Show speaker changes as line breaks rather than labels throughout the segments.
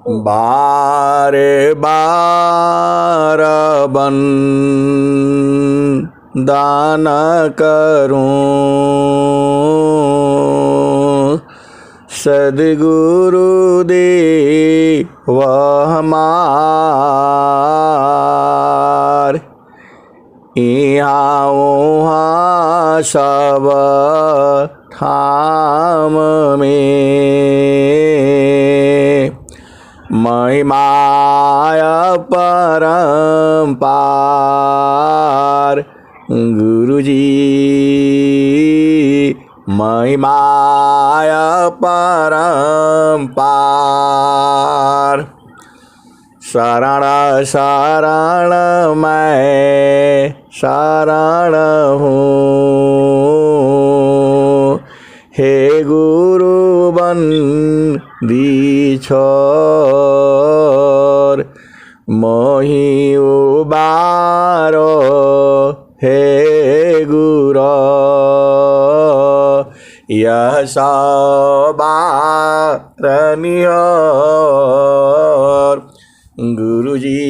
बारे बार बन दान करूं, सद्गुरु दे वह हमार। यहाँ वहाँ सब ठाम में महिमाय परम्पार। गुरुजी महिमाय परम्पार। शरण शरण मैं शरण हूँ, हे गुरु बंदी छोर। मोहि उबारो हे गुरो, यह सबारनियोर। गुरुजी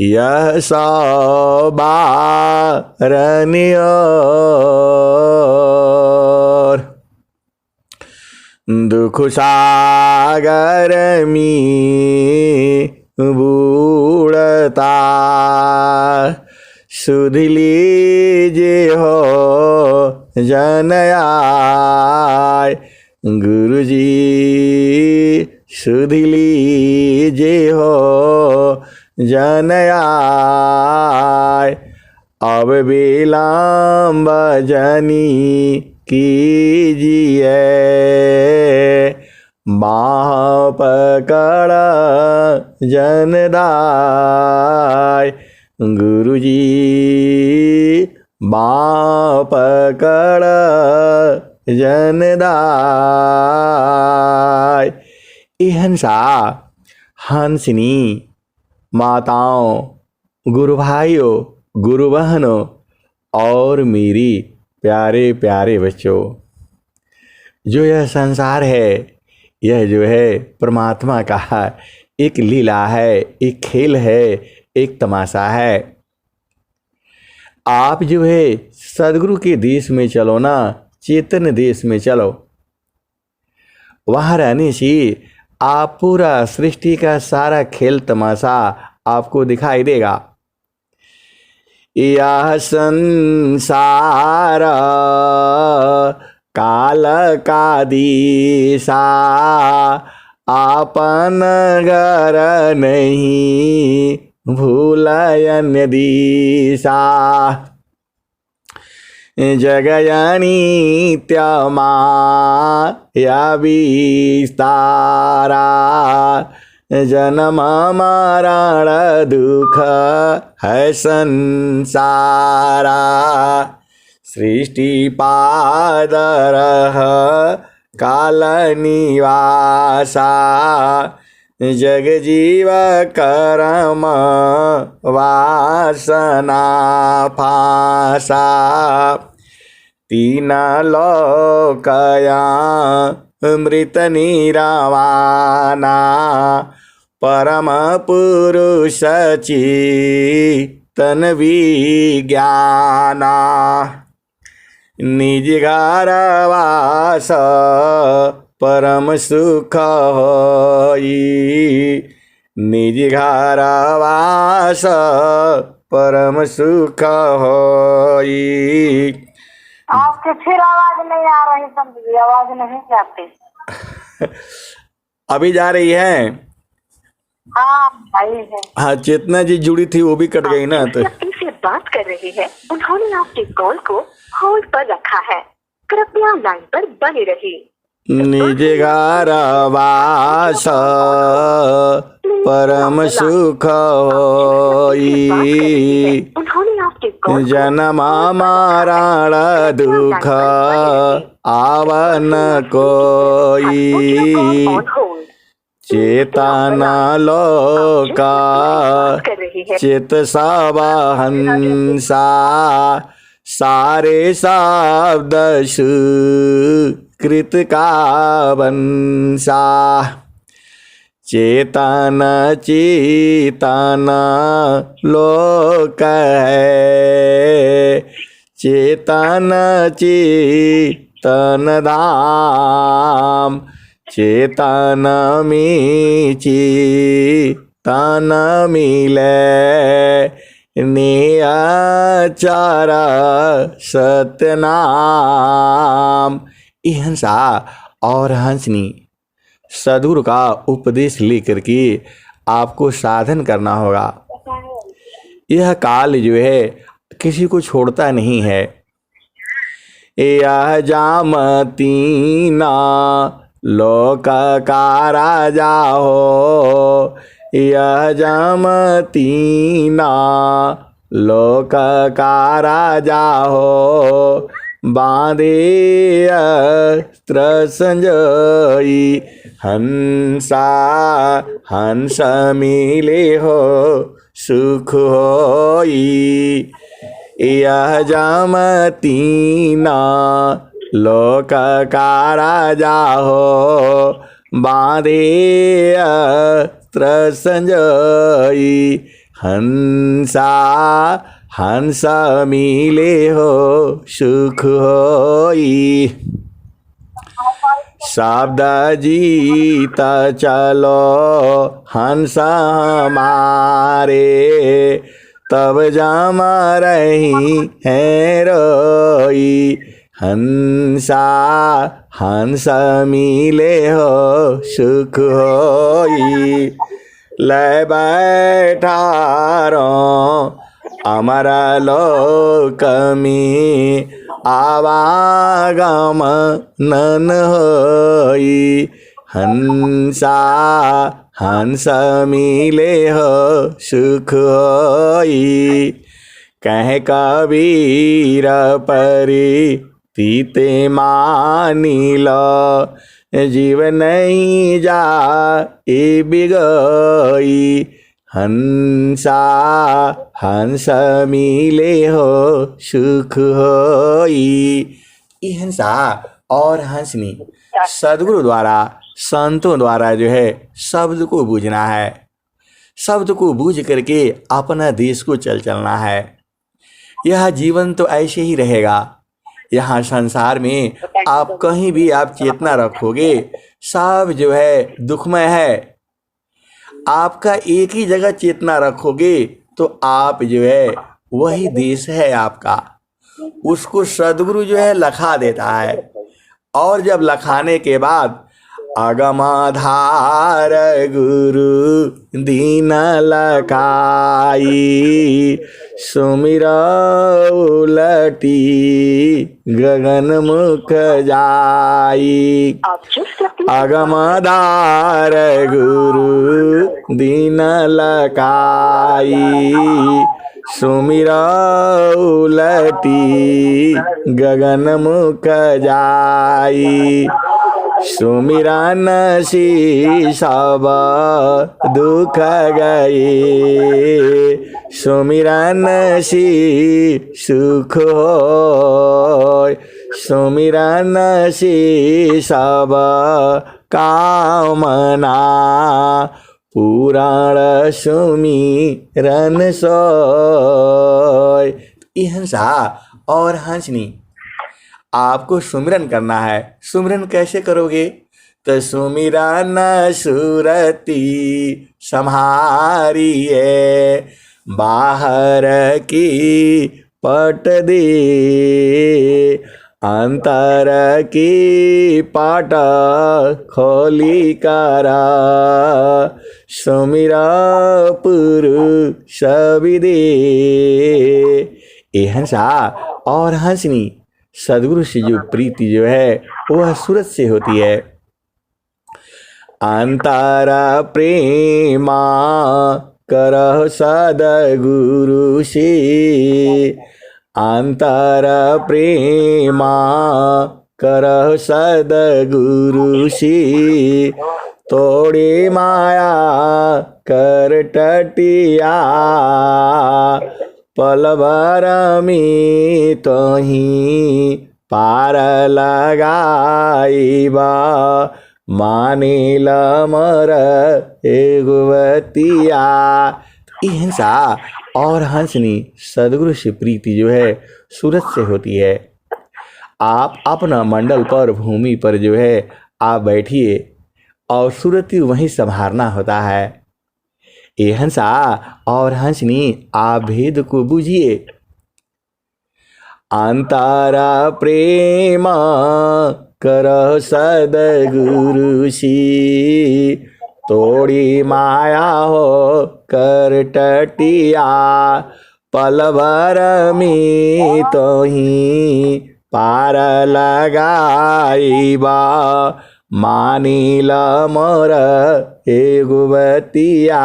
यह सबारनियोर। दुख सागर में बूढ़ता, सुध लीजिए हो जन आय। गुरुजी सुध लीजिए हो जन आय। अब विलम्ब जनी कीजिए, बाह पकड़ जनदाय। गुरुजी बाह पकड़ जनदाय। हंसा हंसनी माताओं, गुरु भाइयों, गुरु बहनों और मेरी प्यारे प्यारे बच्चों, जो यह संसार है, यह जो है परमात्मा का एक लीला है, एक खेल है, एक तमाशा है। आप जो है सदगुरु के देश में चलो ना, चेतन देश में चलो। वहाँ रहने से आप पूरा सृष्टि का सारा खेल तमाशा आपको दिखाई देगा। यह संसार काल का दिशा, आपन घर नहीं भूलयन दिशा। जगयनी त्यमाया विस्तारा, जन्म मरण दुख है संसारा। सृष्टि पादरह काल निवासा, जग जीव कर्म वासना फासा। तीन लोकया मृत निरावाना, परम पुरुष चेतन विज्ञाना। निज घर वास परम सुख होई, निज घर वास परम सुख होई।
आपके फिर आवाज नहीं आ रही, समझी आवाज नहीं जाती।
अभी जा रही है?
हाँ भाई है।
हाँ, चेतना जी जुड़ी थी, वो भी कट गई ना। तो
व्यक्ति से बात कर रही है, उन्होंने आपके कॉल को होल्ड पर रखा है, कृपया लाइन पर बने रहिए।
निज घर वास परम सुख होई,
उन्होंने आपके कॉल
जन्म मरण दुख आवन कोई। चेतना लोका चित सबहंसा, सारे शब्द सुकृत का वंशा। चेतन चेतन लोक है, चेतन चेतन धाम, चेतन में चेतन मिले, नियचर सतनाम। ये हंसा और हंसनी सदगुरु का उपदेश लेकर के आपको साधन करना होगा। यह काल जो है किसी को छोड़ता नहीं है। यह जामतीना लोक का राजा हो, यह जामतीना लोक का राजा हो, बांधे अस्त्र संजयी, हंसा हंस मिले हो सुख होई। यह जामतीना लोक का राजा हो, बांधे अस्त्र संजयी, हंसा हंस मिले हो सुख होई। शब्द जीत चलो हंस हमारे, तब जाम रही है रोई, हंसा हंस मिले हो सुख होई। ले बैठारो अमर लोक में, आवागम नन होई, हंसा हंस मिले हो सुख होई। कह कबीर परी तीते मानी लो, जीव नहीं जा ए बिगई, हंसा हंस मिले हो सुख होई। ये हंसा और हंसनी सदगुरु द्वारा संतों द्वारा जो है शब्द को बूझना है। शब्द को बूझ करके अपना देश को चलना है। यह जीवन तो ऐसे ही रहेगा। यहाँ संसार में आप कहीं भी आप चेतना रखोगे सब जो है दुखमय है। आपका एक ही जगह चेतना रखोगे तो आप जो है वही देश है आपका। उसको सदगुरु जो है लखा देता है। और जब लखाने के बाद अगमाधार गुरु दीन लखाई, सुमिरा उलटी गगन मुख जाई। अगमाधार गुरु दीन लखाई, सुमिरा उलटी गगन मुख जाई। सुमिरन सी सब दुख गए, सुमिरन सी सुख होय। सुमिरन सी सब कामना, पुराण सुमिरन सोय। ये हंसा और हंसनी आपको सुमिरन करना है। सुमिरन कैसे करोगे? तो सुमिरन सुरती सम्हारिए, बाहर की पट दे, अंतर की पाट खोली करा। सुमिरा पुरुष विदे। ये हंसा और हंसनी सदगुरु से जो प्रीति जो है वह सूरत से होती है। अंतर प्रेमा करह सदगुरु से, अंतर प्रेमा करह सदगुरु से। तोड़े माया कर टटिया, पल भर में तोही पार लगाईबा। मानिल मर एगुवतिया। ये हंसा और हंसनी सदगुरु से प्रीति जो है सूरत से होती है। आप अपना मंडल पर भूमि पर जो है आप बैठिए और सूरती वहीं संभालना होता है। ये हंसा और हंसनी आप भेद को बूझिए। अंतरा प्रेम कर सदगुरु सी, तोड़ी माया हो कर टटिया। पल भर में तो ही पार लगाईबा, मानिल मोर एगुवतिया।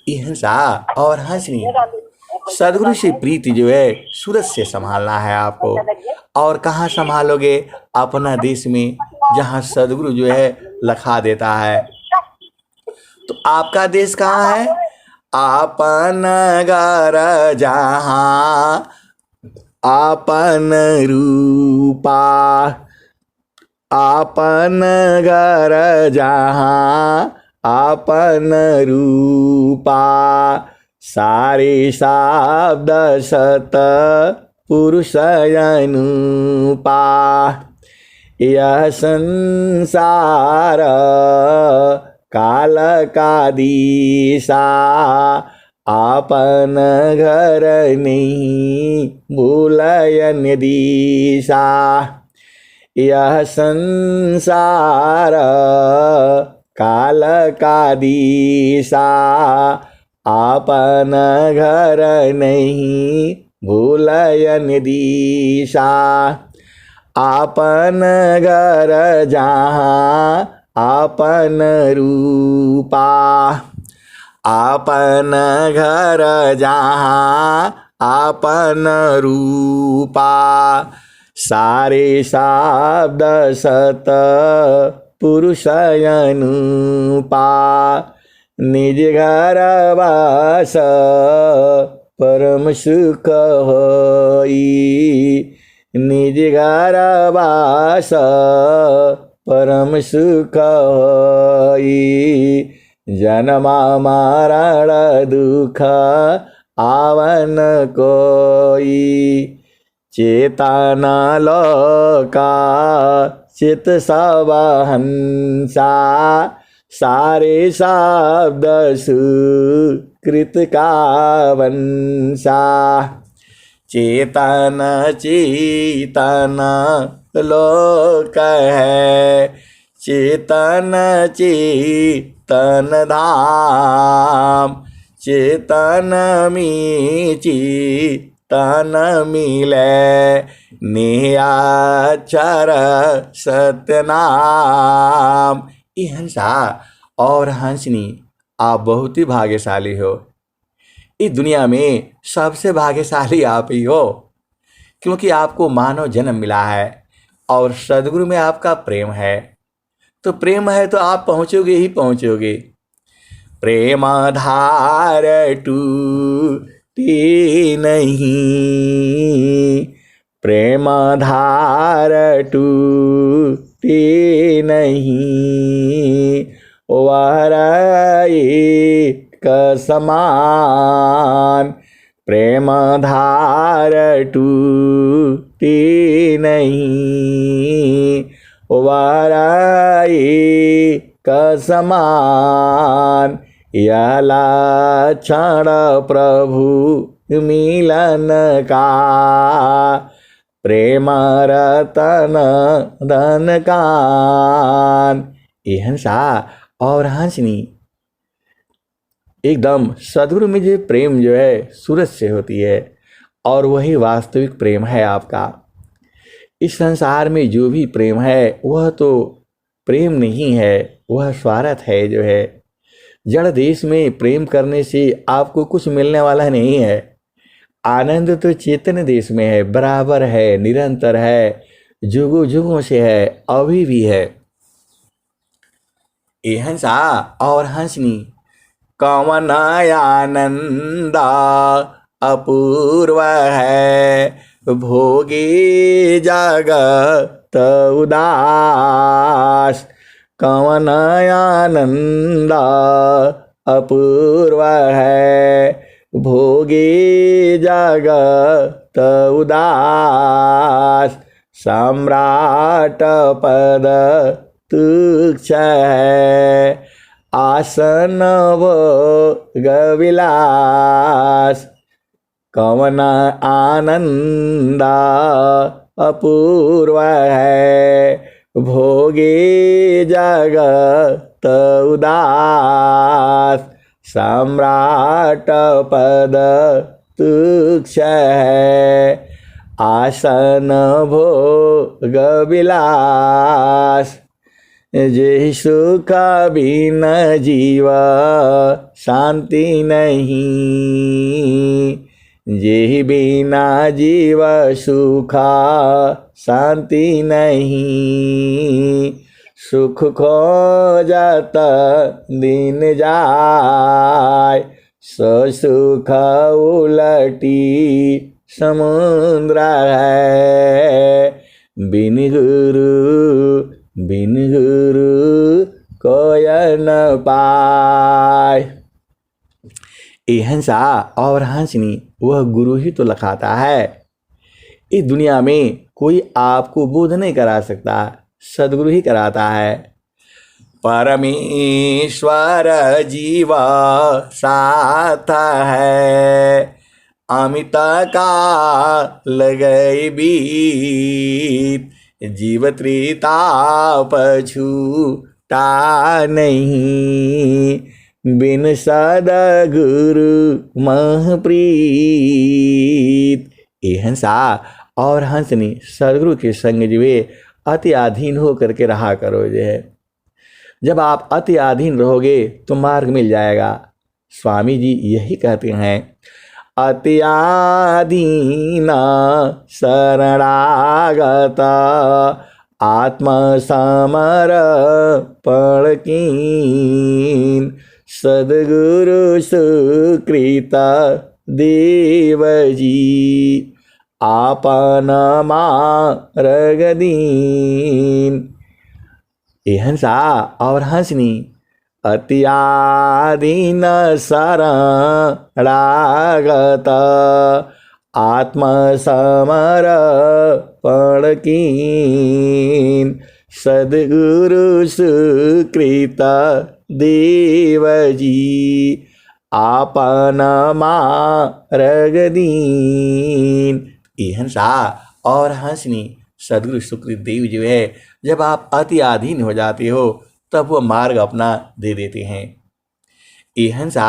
हंसा और हंसनी सदगुरु से प्रीति जो है सूरत से संभालना है आपको। और कहाँ संभालोगे? अपना देश में, जहाँ सदगुरु जो है लखा देता है। तो आपका देश कहाँ है? आपन घर जहाँ आपन रूपा, आपन घर जहाँ आपन रूपा। सारे शब्द सत पुरुष अनुपा, यह संसार काल का दिशा। आपन घर नहीं भूलयन दिशा, यह संसार काल का दिशा। आपन घर नहीं भूलयन दिशा। आपन घर जहाँ आपन रूपा, आपन घर जहाँ आपन रूपा। सारे शब्द सत पुरुष अनुपा, निज घर वास परम सुख होई। निज घर वास परम सुख होई। जन्मा मरण दुख आवन कोई, चेतन लोका चित सब हंसा। सारे शब्द सुकृत का वंशा। चेतन चेतन लोक है, चेतन चेतन धाम। चेतन में चेतन मिले, निराक्षर सत्यनाम। ये हंसा और हंसनी आप बहुत ही भाग्यशाली हो। इस दुनिया में सबसे भाग्यशाली आप ही हो, क्योंकि आपको मानव जन्म मिला है और सदगुरु में आपका प्रेम है। तो प्रेम है तो आप पहुँचोगे ही पहुँचोगे। प्रेम धार टूटी नहीं, प्रेम धार टूटी नहीं। वराई समान, प्रेम धार टूटी नहीं। वराई समान, यह लक्षण प्रभु मिलन का। प्रेम रतन धन कान। ये हंसा और हंसनी एकदम सदगुरु में जो प्रेम जो है सूरत से होती है, और वही वास्तविक प्रेम है आपका। इस संसार में जो भी प्रेम है वह तो प्रेम नहीं है, वह स्वार्थ है जो है। जड़ देश में प्रेम करने से आपको कुछ मिलने वाला नहीं है। आनंद तो चेतन देश में है, बराबर है, निरंतर है, जुगों जुगों से है, अभी भी है। ये हंसा और हंसनी कौन आनंद अपूर्व है। भोगी जगत उदास, कवन आनंद अपूर्व है, भोगी जगत उदास, सम्राट पद तुच्छ है, आसन भोग विलास, कवन आनंद अपूर्व है, भोगी जगत उदास, सम्राट पद तुच्छ है, आसन भोग विलास, जे सुख बिन जीव शांति नहीं, जे बिना जीव सुख शांति नहीं, सुख खोजत दिन जाय, सुख उलटी समुद्र है, बिन गुरु कोय न पाय। ये हंसा और हंसनी वह गुरु ही तो लखाता है। इस दुनिया में कोई आपको बोध नहीं करा सकता, सदगुरु ही कराता है। परमेश्वर जीव साथ है, अमित काल गए बीत, जीव त्रिताप छूटा नहीं, बिन सदगुरु महप्रीत। ये हंसा और हंसनी सदगुरु के संग जीवे अति अधीन हो करके रहा करो। जो है जब आप अति अधीन रहोगे तो मार्ग मिल जाएगा। स्वामी जी यही कहते हैं, अति अधीन शरणागत, आत्मसमर्पण कीन, सद्गुरु सुकृत देव जी, आपन मार्ग दीन। ये हंसा और हंसनी अति अधीन शरणागत, आत्मसमर्पण कीन, सद्गुरु सुकृत देव जी, आपन मार्ग दीन। ये हंसा और हंसनी सद्गुरु सुकृत देव जो है, जब आप अति अधीन हो जाते हो तब वो मार्ग अपना दे देते हैं। ये हंसा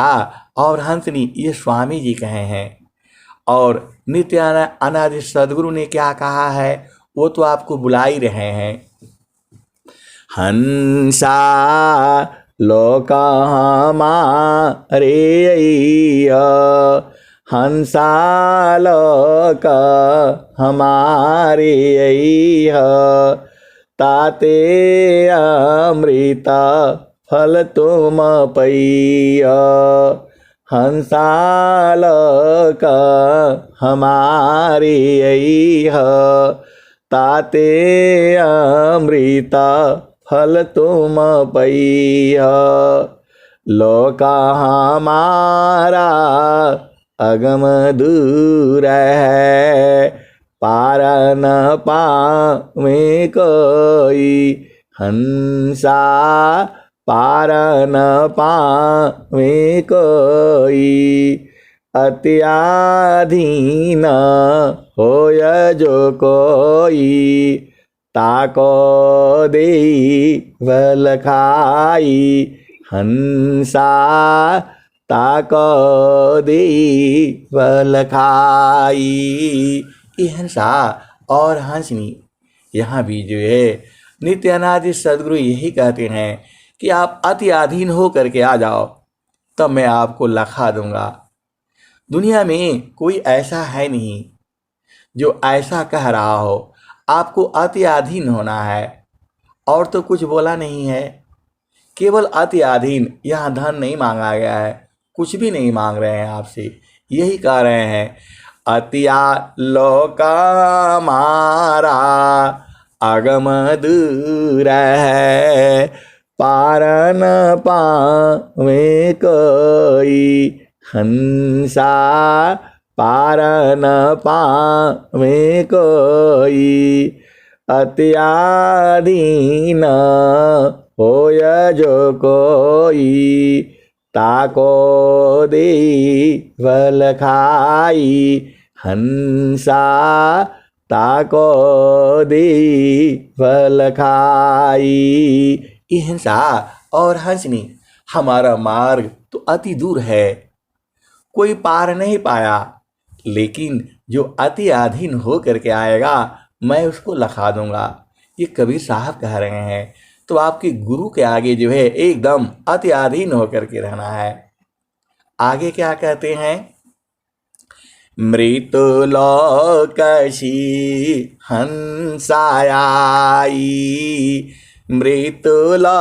और हंसनी ये स्वामी जी कहे हैं। और नित्य अनादि सद्गुरु ने क्या कहा है वो तो आपको बुला ही रहे हैं। हंसा लोक हमारे अइया, हंसा लोक हमारे अइया, ताते अमृत फल तुम पैया, हंसा लोक हमारे अइया, ताते अमृत फल तुम पैया, लोक हमारा अगम दूर है, पार न पावे कोई, हंसा पार न पावे कोई, अति अधीन होय जो कोई, ताको देवल खाई, हंसा ताको देवल खाई। ये हंसा और हंसनी यहाँ भी जो है नित्य अनादि सद्गुरु यही कहते हैं कि आप अति अधीन हो करके आ जाओ, तब मैं आपको लखा दूंगा। दुनिया में कोई ऐसा है नहीं जो ऐसा कह रहा हो। आपको अति अधीन होना है और तो कुछ बोला नहीं है, केवल अति अधीन। यहाँ धन नहीं मांगा गया है, कुछ भी नहीं मांग रहे हैं आपसे, यही कह रहे हैं अतिया लोक मारा अगम दूर है, पार न पावे कोई, हंसा पार न पावे कोई, अत्याधीन होय जो कोई, ताको दे वल खाई, हंसा ताको दे वल खाई। ये हंसा और हंसनी, हमारा मार्ग तो अति दूर है, कोई पार नहीं पाया, लेकिन जो अति अधीन हो करके आएगा मैं उसको लखा दूंगा। ये कबीर साहब कह रहे हैं। तो आपके गुरु के आगे जो है एकदम अति अधीन होकर के रहना है। आगे क्या कहते हैं? मृत्युलोकशी हंसायाई, मृत्युलोकशी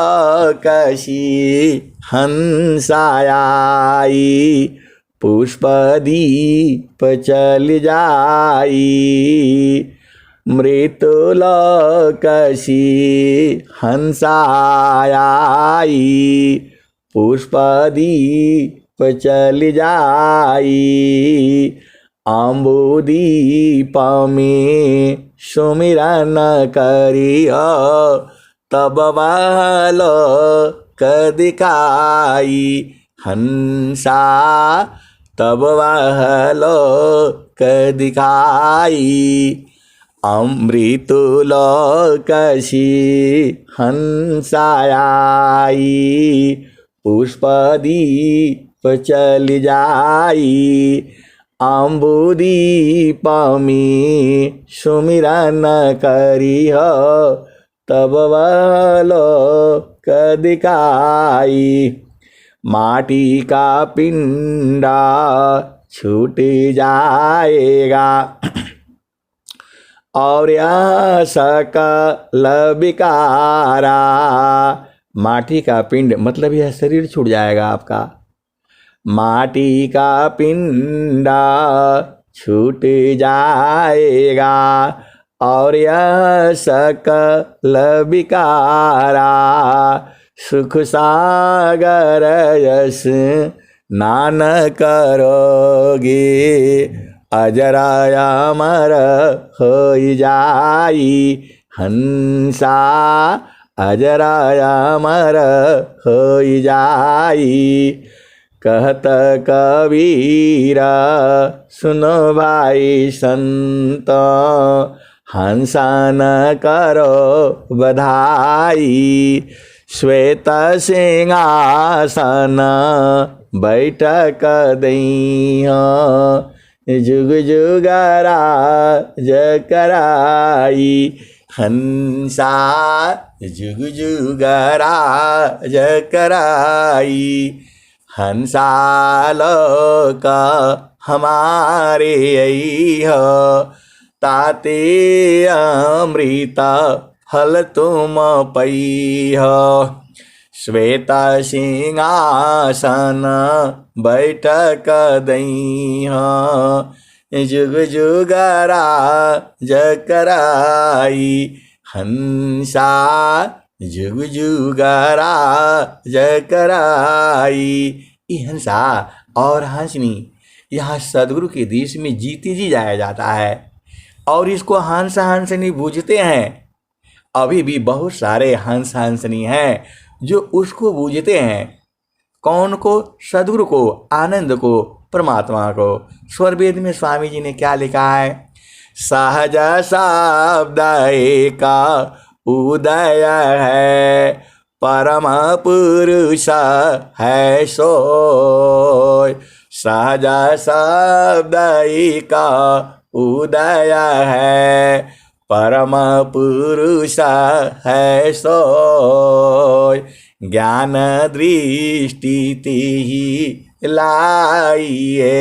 हंसायाई, पुष्पदीप चल जाई, मृत्युलोकशी हंसायाई, पुष्पदीप चल जाई, अम्बुदीप में सुमिरन करियो, तब वालो कदिकाई, हंसा तब वालो कदिकाई, अमृतलोकशी हंसायाई, पुष्पदीप चल जाई, अम्बुदीप में सुमिरन करिह, तब वालो कदिकाई, माटी का पिंडा छूट जाएगा, और यह सकल विकारा, माटी का पिंड मतलब यह शरीर छूट जाएगा आपका, माटी का पिंडा छूट जाएगा, और यह सकल विकारा, सुख सागर यस नान करोगे, अजरा अमर हो जाई, हंसा अजरा अमर हो जाई, कहत कबीर सुनो भाई संत, हंसा न करो बधाई, श्वेत सिंहासन बैठक दइहा, जुग जुग राज कराई, हंसा जुग जुग राज कराई, हंसा लोक हमारे अइह, ताते अमृत फल तुम पइह, श्वेत सिंहासन बैठक दइहा, जुग जुग राज कराई, हंसा जुग जुग राज कराई। ये हंसा और हंसनी यहाँ सदगुरु के देश में जीती जी जाया जाता है, और इसको हंस हंसनी बूझते हैं। अभी भी बहुत सारे हंस हंसनी हैं जो उसको बूझते हैं। कौन को? सदगुरु को, आनंद को, परमात्मा को। स्वर वेद में स्वामी जी ने क्या लिखा है? सहज शब्द का उदय है, परम पुरुष है सोय, सहज शब्द का उदय है, परम पुरुष है सोय, ज्ञान दृष्टि तिहि लाइए,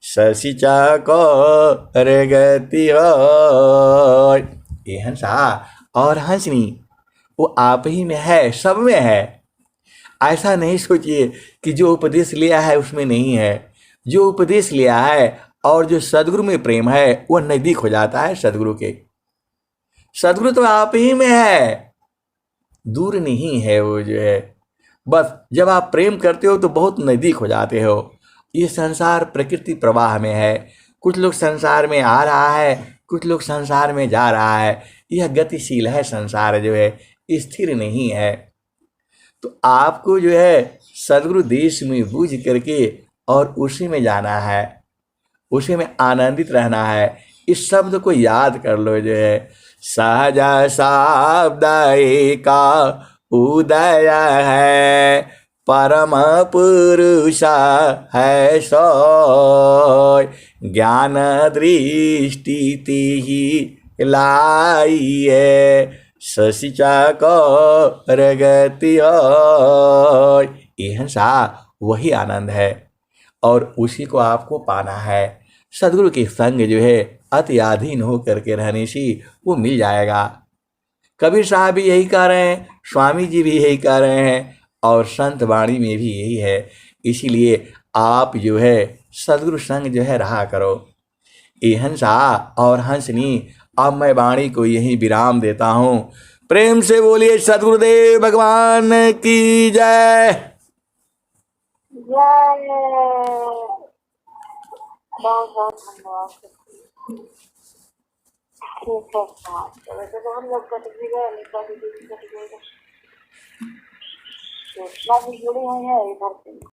शशि चकोर गति होय। ये हंसा और हंसनी वो आप ही में है, सब में है। ऐसा नहीं सोचिए कि जो उपदेश लिया है उसमें नहीं है। जो उपदेश लिया है और जो सदगुरु में प्रेम है वो नजदीक हो जाता है सदगुरु के। सदगुरु तो आप ही में है। दूर नहीं है वो जो है। बस जब आप प्रेम करते हो तो बहुत नज़दीक हो जाते हो। ये संसार प्रकृति प्रवाह में है। कुछ लोग संसार में आ रहा है, कुछ लोग संसार में जा रहा है। यह गतिशील है, संसार जो है स्थिर नहीं है। तो आपको जो है सदगुरु देश में बूझ करके और उसी में जाना है, उसी में आनंदित रहना है। इस शब्द को याद कर लो जो है, सहज शब्द का उदय है, परम पुरुष है सोय, ज्ञान दृष्टि ही लाइए, ससिचा को रगति होय। अहिंसा वही आनंद है और उसी को आपको पाना है। सदगुरु के संग जो है अति अधीन होकर के रहने से वो मिल जाएगा। कबीर साहब भी यही कह रहे हैं, स्वामी जी भी यही कह रहे हैं और संत वाणी में भी यही है। इसीलिए आप जो है सदगुरु संग जो है रहा करो। अहिंसा और हंसनी। अब मैं वाणी को यही विराम देता हूँ। प्रेम से बोलिए सदगुरुदेव भगवान की जय।
जय। बहुत बहुत धन्यवाद। ठीक है, वैसे तो हम लोग कट भी गए, नीता दीदी भी कट गई, इतना भी जुड़ी हुई है इधर से।